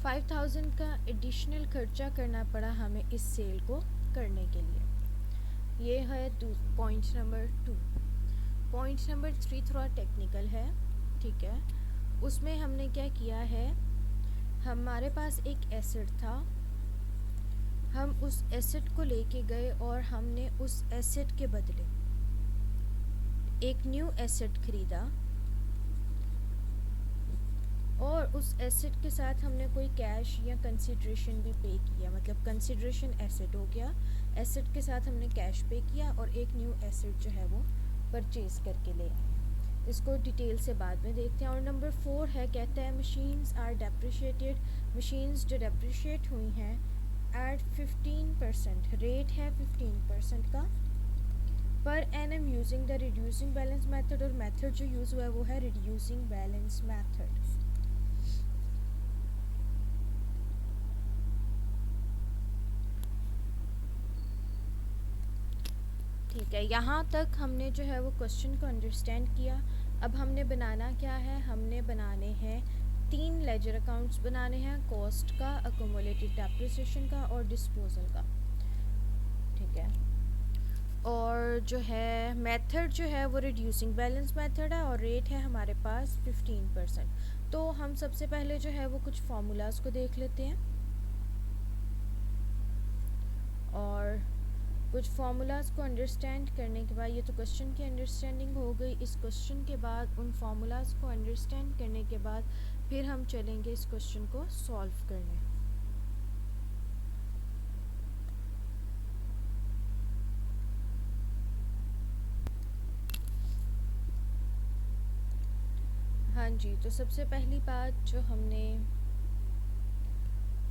5000 का एडिशनल खर्चा करना पड़ा हमें इस सेल को करने के लिए। ये है पॉइंट नंबर 2। पॉइंट नंबर 3 थोड़ा टेक्निकल है, ठीक है। उसमें हमने क्या किया है, हमारे पास एक एसेट था, हम उस एसेट को लेके गए और हमने उस एसेट के बदले एक न्यू एसेट खरीदा और उस एसेट के साथ हमने कोई कैश या कंसिडरेशन भी पे किया, मतलब कंसिडरेशन एसेट हो गया, एसेट के साथ हमने कैश पे किया और एक न्यू एसेट जो है वो परचेज़ करके ले आए। इसको डिटेल से बाद में देखते हैं। और नंबर 4 है, कहता है मशीन्स आर डेप्रिशिएटेड, मशीन्स जो डेप्रिशिएट हुई हैं एट 15%, रेट है 15% का, per annum using the reducing balance method, और मेथड जो यूज़ हुआ है वो है रिड्यूसिंग बैलेंस मेथड। ठीक है, यहाँ तक हमने जो है वो क्वेश्चन को अंडरस्टैंड किया। अब हमने बनाना क्या है, हमने बनाने हैं 3 लेजर अकाउंट्स बनाने हैं, कॉस्ट का, अकोमोलेटेड डेप्रिसिएशन का और डिस्पोजल का, ठीक है। और जो है मेथड जो है वो रिड्यूसिंग बैलेंस मेथड है और रेट है हमारे पास 15%। तो हम सबसे पहले जो है वो कुछ फार्मूलाज को देख लेते हैं और कुछ फार्मूलाज को अंडरस्टैंड करने के बाद, ये तो क्वेश्चन की अंडरस्टैंडिंग हो गई, इस क्वेश्चन के बाद उन फार्मूलाज को अंडरस्टैंड करने के बाद फिर हम चलेंगे इस क्वेश्चन को सॉल्व करने। हाँ जी, तो सबसे पहली बात जो हमने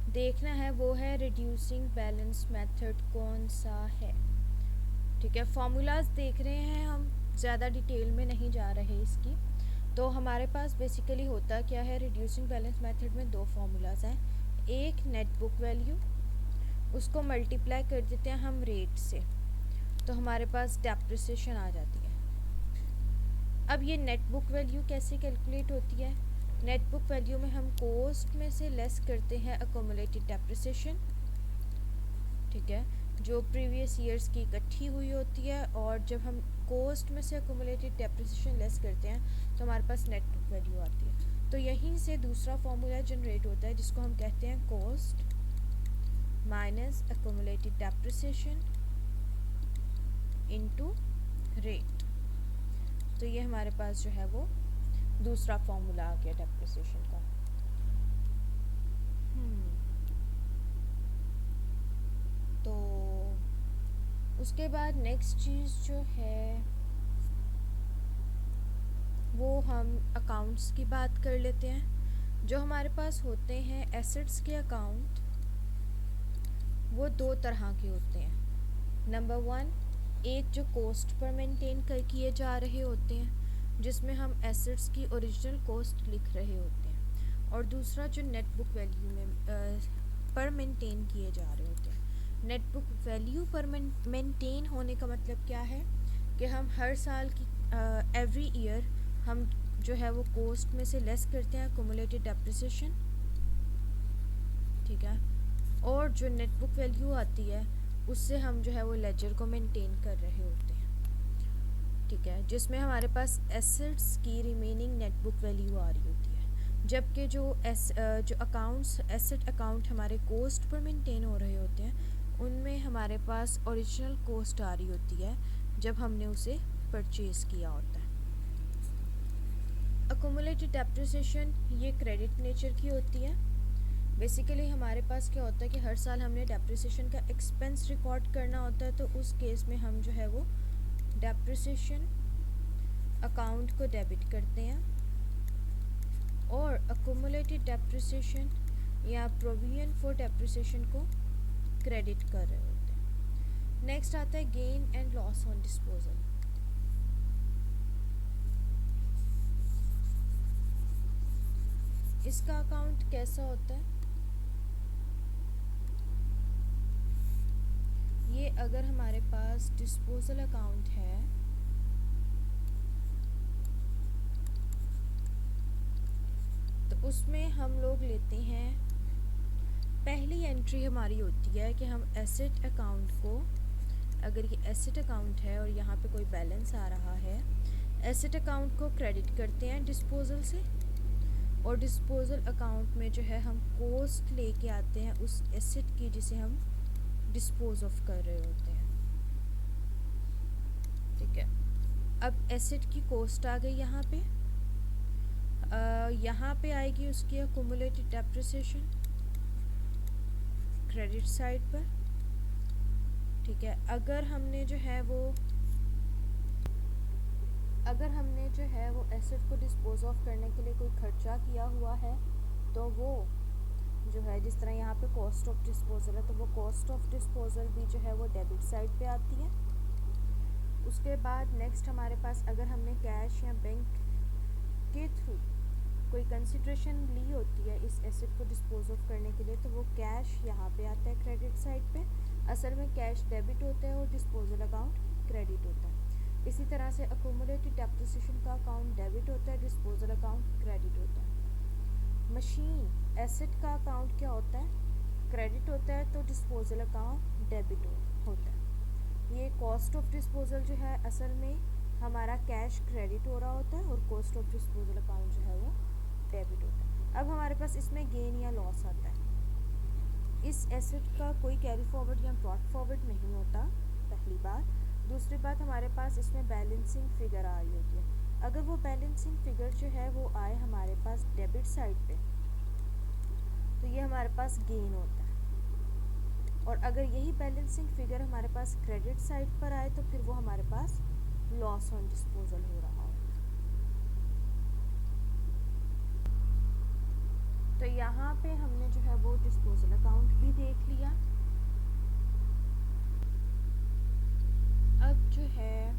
देखना है वो है रिड्यूसिंग बैलेंस मेथड कौन सा है, ठीक है। फार्मूलाज देख रहे हैं हम, ज़्यादा डिटेल में नहीं जा रहे इसकी। तो हमारे पास बेसिकली होता क्या है, रिड्यूसिंग बैलेंस मेथड में 2 फार्मूलाज हैं, एक नेट बुक वैल्यू, उसको मल्टीप्लाई कर देते हैं हम रेट से, तो हमारे पास डेप्रिसिएशन आ जाती है। अब ये नेट बुक वैल्यू कैसे कैलकुलेट होती है, नेट बुक वैल्यू में हम कॉस्ट में से लेस करते हैं अकोमोलेटेड डेप्रिसिएशन, ठीक है, जो प्रीवियस ईयर्स की इकट्ठी हुई होती है, और जब हम कॉस्ट में से अकोमोलेटेड डेप्रिसिएशन लेस करते हैं तो हमारे पास नेट बुक वैल्यू आती है। तो यहीं से दूसरा फॉर्मूला जनरेट होता है जिसको हम कहते हैं cost minus accumulated depreciation into rate. तो ये हमारे पास जो है वो दूसरा फॉर्मूला आ गया डेप्रिसिएशन का। तो उसके बाद नेक्स्ट चीज़ जो है वो हम अकाउंट्स की बात कर लेते हैं। जो हमारे पास होते हैं एसेट्स के अकाउंट, वो 2 तरह के होते हैं। नंबर 1, एक जो कॉस्ट पर मेंटेन कर किए जा रहे होते हैं जिसमें हम एसेट्स की ओरिजिनल कॉस्ट लिख रहे होते हैं, और दूसरा जो नेट बुक वैल्यू में पर मेंटेन किए जा रहे होते हैं। नेट बुक वैल्यू पर मेंटेन होने का मतलब क्या है कि हम हर साल की एवरी ईयर हम जो है वो कॉस्ट में से लेस करते हैं अकोमोलेटेड डेप्रिसिएशन, ठीक है, और जो नेट बुक वैल्यू आती है उससे हम जो है वो लेजर को मेंटेन कर रहे होते हैं, ठीक है, जिसमें हमारे पास एसेट्स की रिमेनिंग नेट बुक वैल्यू आ रही होती है, जबकि जो अकाउंट्स एसेट अकाउंट हमारे कॉस्ट पर मेंटेन हो रहे होते हैं उनमें हमारे पास ओरिजिनल कॉस्ट आ रही होती है जब हमने उसे परचेज़ किया होता है। अकोमोलेटेड डेप्रिसिएशन ये क्रेडिट नेचर की होती है। बेसिकली हमारे पास क्या होता है कि हर साल हमने डेप्रिसिएशन का एक्सपेंस रिकॉर्ड करना होता है, तो उस केस में हम जो है वो डेप्रिसिएशन अकाउंट को डेबिट करते हैं और अकोमोलेटेड डेप्रिसिएशन या प्रोविजन फॉर डेप्रिसिएशन को क्रेडिट कर रहे होते हैं। नेक्स्ट आता है gain and loss on disposal. इसका अकाउंट कैसा होता है, ये अगर हमारे पास डिस्पोजल अकाउंट है तो उसमें हम लोग लेते हैं पहली एंट्री हमारी होती है कि हम एसेट अकाउंट को, अगर ये एसेट अकाउंट है और यहाँ पे कोई बैलेंस आ रहा है, एसेट अकाउंट को क्रेडिट करते हैं डिस्पोजल से, और डिस्पोजल अकाउंट में जो है हम कॉस्ट लेके आते हैं उस एसेट की जिसे हम डिस्पोज ऑफ कर रहे होते हैं। ठीक है, अब एसेट की कॉस्ट आ गई यहाँ पे, यहाँ पे आएगी उसकी अक्यूमुलेटेड डेप्रिसिएशन क्रेडिट साइड पर। ठीक है, अगर हमने जो है वो एसेट को डिस्पोज ऑफ करने के लिए कोई खर्चा किया हुआ है तो वो जो है, जिस तरह यहाँ पे कॉस्ट ऑफ डिस्पोजल है, तो वो कॉस्ट ऑफ डिस्पोजल भी जो है वो डेबिट साइड पे आती है। उसके बाद नेक्स्ट हमारे पास, अगर हमने कैश या बैंक के थ्रू कोई कंसिडरेशन ली होती है इस एसेट को डिस्पोज ऑफ करने के लिए, तो वो कैश यहाँ पे आता है क्रेडिट साइड पे। असल में कैश डेबिट होता है और डिस्पोजल अकाउंट क्रेडिट होता है। इसी तरह से अक्यूमुलेटेड डेप्रिसिएशन का अकाउंट डेबिट होता है, डिस्पोजल अकाउंट क्रेडिट होता है। मशीन एसेट का अकाउंट क्या होता है, क्रेडिट होता है, तो डिस्पोजल अकाउंट डेबिट होता है। ये कॉस्ट ऑफ डिस्पोजल जो है असल में हमारा कैश क्रेडिट हो रहा होता है और कॉस्ट ऑफ डिस्पोजल अकाउंट जो है वो डेबिट होता है। अब हमारे पास इसमें गेन या लॉस आता है। इस एसेट का कोई कैरी फॉरवर्ड या ब्रॉट फॉरवर्ड नहीं होता, पहली बात। दूसरी बात, हमारे पास इसमें बैलेंसिंग फिगर आ रही होती है। अगर वो बैलेंसिंग फिगर जो है वो आए हमारे पास डेबिट साइड पे, तो ये हमारे पास गेन होता है। और अगर यही बैलेंसिंग फिगर हमारे पास क्रेडिट साइड पर आए तो फिर वो हमारे पास लॉस ऑन डिस्पोजल हो रहा होता है। तो यहाँ पे हमने जो है वो डिस्पोजल अकाउंट भी देख लिया। अब जो है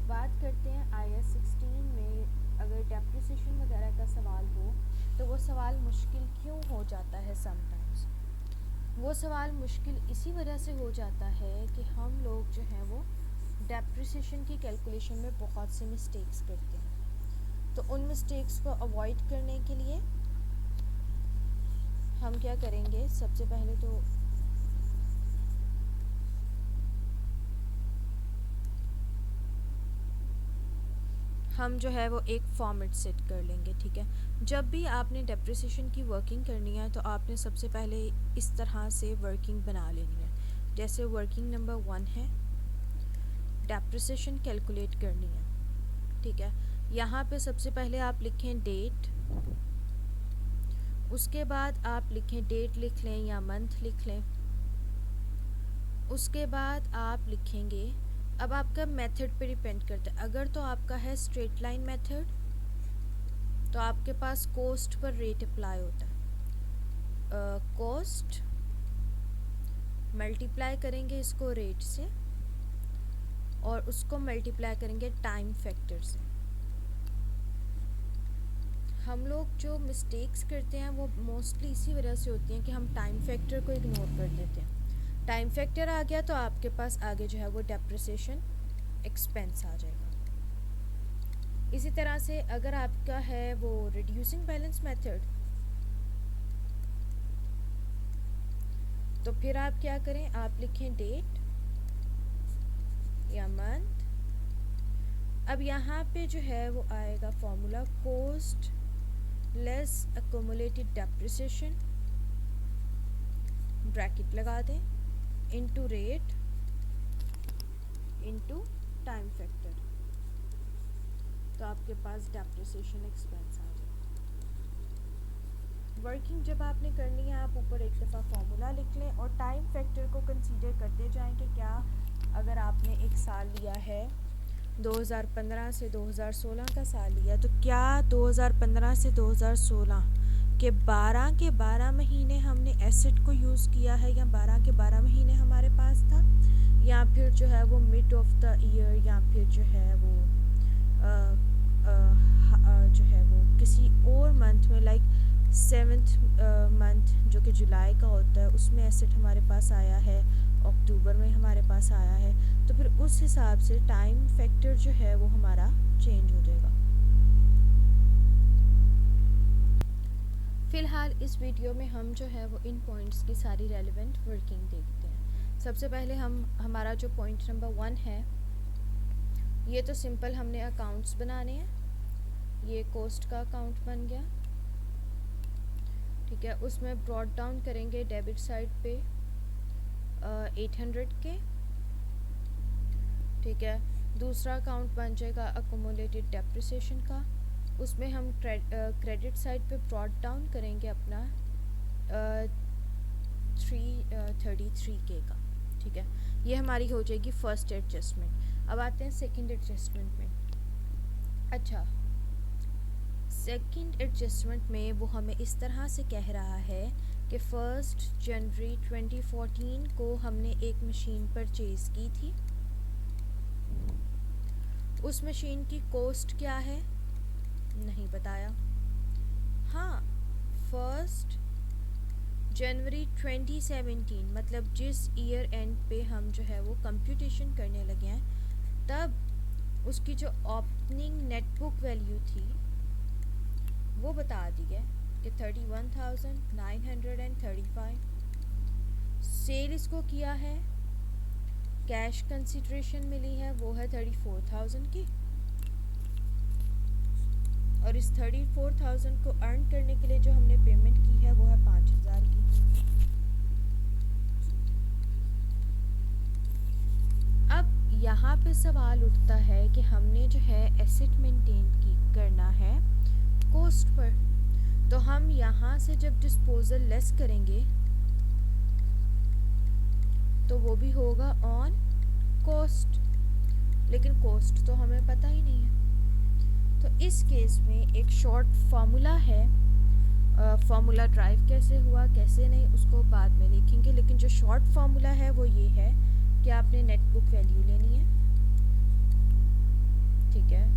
बात करते हैं IAS 16 में अगर डेप्रिसिएशन वगैरह का सवाल हो तो वो सवाल मुश्किल क्यों हो जाता है समटाइम्स। वो सवाल मुश्किल इसी वजह से हो जाता है कि हम लोग जो हैं वो डेप्रिसिएशन की कैलकुलेशन में बहुत सी मिस्टेक्स करते हैं। तो उन मिस्टेक्स को अवॉइड करने के लिए हम क्या करेंगे, सबसे पहले तो हम जो है वो एक फॉर्मेट सेट कर लेंगे। ठीक है, जब भी आपने डेप्रिसिएशन की वर्किंग करनी है तो आपने सबसे पहले इस तरह से वर्किंग बना लेनी है। जैसे वर्किंग नंबर 1 है, डेप्रिसिएशन कैलकुलेट करनी है। ठीक है, यहाँ पे सबसे पहले आप लिखें डेट, उसके बाद आप लिखें डेट लिख लें या मंथ लिख लें। उसके बाद आप लिखेंगे, अब आपका मेथड पे डिपेंड करता है। अगर तो आपका है स्ट्रेट लाइन मेथड तो आपके पास कॉस्ट पर रेट अप्लाई होता है। कॉस्ट मल्टीप्लाई करेंगे इसको रेट से और उसको मल्टीप्लाई करेंगे टाइम फैक्टर से। हम लोग जो मिस्टेक्स करते हैं वो मोस्टली इसी वजह से होती हैं कि हम टाइम फैक्टर को इग्नोर कर देते हैं। टाइम फैक्टर आ गया तो आपके पास आगे जो है वो डेप्रिसिएशन एक्सपेंस आ जाएगा। इसी तरह से अगर आपका है वो रिड्यूसिंग बैलेंस मेथड, तो फिर आप क्या करें, आप लिखें डेट या मंथ। अब यहाँ पे जो है वो आएगा formula cost less accumulated depreciation, bracket लगा दें, into rate into time factor, तो आपके पास डेप्रिसिएशन एक्सपेंस आ जाएगा। वर्किंग जब आपने करनी है आप ऊपर एक दफ़ा फॉर्मूला लिख लें और टाइम फैक्टर को कंसीडर करते जाएं कि क्या अगर आपने एक साल लिया है 2015 से 2016 का साल लिया, तो क्या 2015 से 2016 के 12 महीने हमने एसेट को यूज़ किया है या 12 के 12 महीने हमारे पास था, या फिर जो है वो मिड ऑफ द ईयर, या फिर जो है वो जो है वो किसी और मंथ में लाइक 7th मंथ जो कि जुलाई का होता है उसमें एसेट हमारे पास आया है, अक्टूबर में हमारे पास आया है, तो फिर उस हिसाब से टाइम फैक्टर जो है वो हमारा चेंज हो जाएगा। फ़िलहाल इस वीडियो में हम जो है वो इन पॉइंट्स की सारी रेलेवेंट वर्किंग देखते हैं। सबसे पहले हमारा जो पॉइंट नंबर 1 है, ये तो सिंपल हमने अकाउंट्स बनाने हैं। ये कॉस्ट का अकाउंट बन गया, ठीक है। उसमें ब्रॉड डाउन करेंगे डेबिट साइड पे 800 के, ठीक है। दूसरा अकाउंट बन जाएगा अकोमोलेटेड डेप्रिसिएशन का, उसमें हम क्रेडिट साइड पे ब्रॉड डाउन करेंगे अपना 333 के का, ठीक है। ये हमारी हो जाएगी फर्स्ट एडजस्टमेंट। अब आते हैं सेकंड एडजस्टमेंट में। अच्छा, सेकंड एडजस्टमेंट में वो हमें इस तरह से कह रहा है कि 1 जनवरी 2014 को हमने एक मशीन परचेज़ की थी। उस मशीन की कॉस्ट क्या है नहीं बताया। हाँ, 1 जनवरी 2017 मतलब जिस ईयर एंड पे हम जो है वो कंप्यूटेशन करने लगे हैं, तब उसकी जो ओपनिंग नेट बुक वैल्यू थी वो बता दी है कि 31,935। सेल इसको किया है, कैश कंसिडरेशन मिली है वो है 34,000 की, और इस 34,000 को अर्न करने के लिए जो हमने पेमेंट की है वो है 5,000 की। अब यहाँ पे सवाल उठता है कि हमने जो है एसेट मेंटेन करना है कॉस्ट पर, तो हम यहाँ से जब डिस्पोजल लेस करेंगे तो वो भी होगा ऑन कॉस्ट, लेकिन कॉस्ट तो हमें पता ही नहीं है। तो इस केस में एक शॉर्ट फार्मूला है, फार्मूला ड्राइव कैसे हुआ कैसे नहीं उसको बाद में देखेंगे, लेकिन जो शॉर्ट फार्मूला है वो ये है कि आपने नेट बुक वैल्यू लेनी है, ठीक है।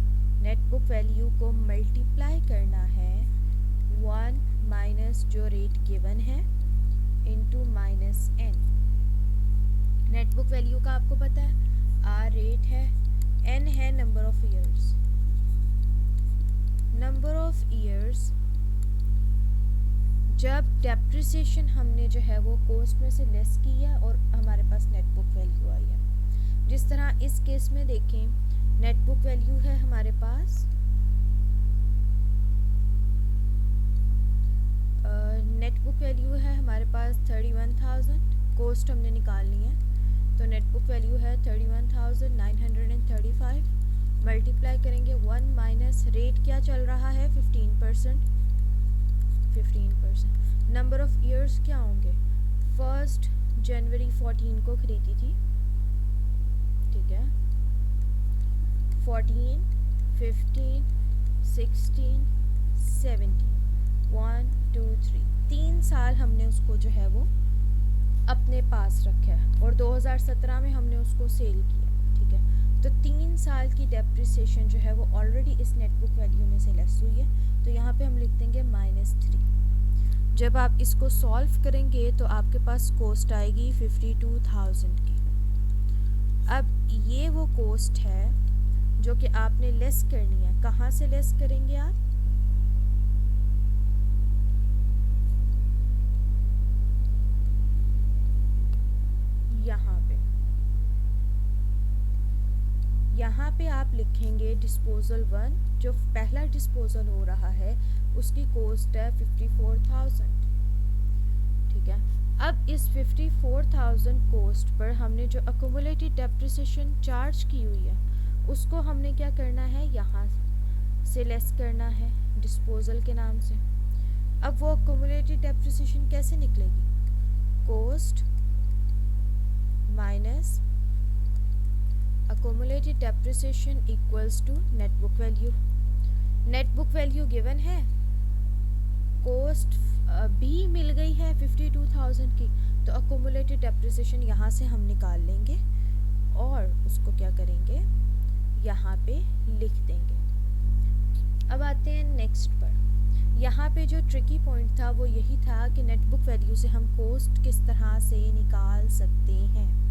नेट बुक वैल्यू को मल्टीप्लाई करना है 1 माइनस जो रेट गिवन है into minus n। Net book value का आपको पता है r रेट है, n है number of years. Number of years जब डेप्रिसिएशन हमने जो है वो कॉस्ट में से लेस की है और हमारे पास नेट बुक वैल्यू आई है। जिस तरह इस केस में देखें, नेट बुक वैल्यू है हमारे पास नेट बुक वैल्यू है हमारे पास 31,000, कॉस्ट हमने निकालनी है, तो नेट बुक वैल्यू है 31,935। मल्टीप्लाई करेंगे 1 माइनस रेट क्या चल रहा है 15%। नंबर ऑफ ईयर्स क्या होंगे, 1 जनवरी 14 को खरीदी थी, ठीक है। 14, 15, 16, 17, 1, 2, 3, 3 साल हमने उसको जो है वो अपने पास रखा है और 2017 में हमने उसको सेल किया, ठीक है। तो 3 साल की डेप्रिसिएशन जो है वो ऑलरेडी इस नेट बुक वैल्यू में से लेस हुई है, तो यहाँ पे हम लिख देंगे -3। जब आप इसको सॉल्व करेंगे तो आपके पास कॉस्ट आएगी 52,000 की। अब ये वो कॉस्ट है जो कि आपने लेस करनी है। कहाँ से लेस करेंगे आप, यहाँ पे आप लिखेंगे डिस्पोजल 1, जो पहला डिस्पोजल हो रहा है उसकी कॉस्ट है 54,000, ठीक है। अब इस 54,000 कॉस्ट पर हमने जो अकोमुलेटेड डेप्रिसिएशन चार्ज की हुई है उसको हमने क्या करना है, यहाँ से लेस करना है डिस्पोजल के नाम से। अब वो अकोमुलेटेड डेप्रिसिएशन कैसे निकलेगी, cost minus accumulated depreciation equals to net book value। net book value given है, cost भी मिल गई है 52,000 की, तो accumulated depreciation यहाँ से हम निकाल लेंगे और उसको क्या करेंगे यहाँ पे लिख देंगे। अब आते हैं नेक्स्ट पर। यहाँ पे जो ट्रिकी पॉइंट था वो यही था कि नेट बुक वैल्यू से हम कॉस्ट किस तरह से निकाल सकते हैं।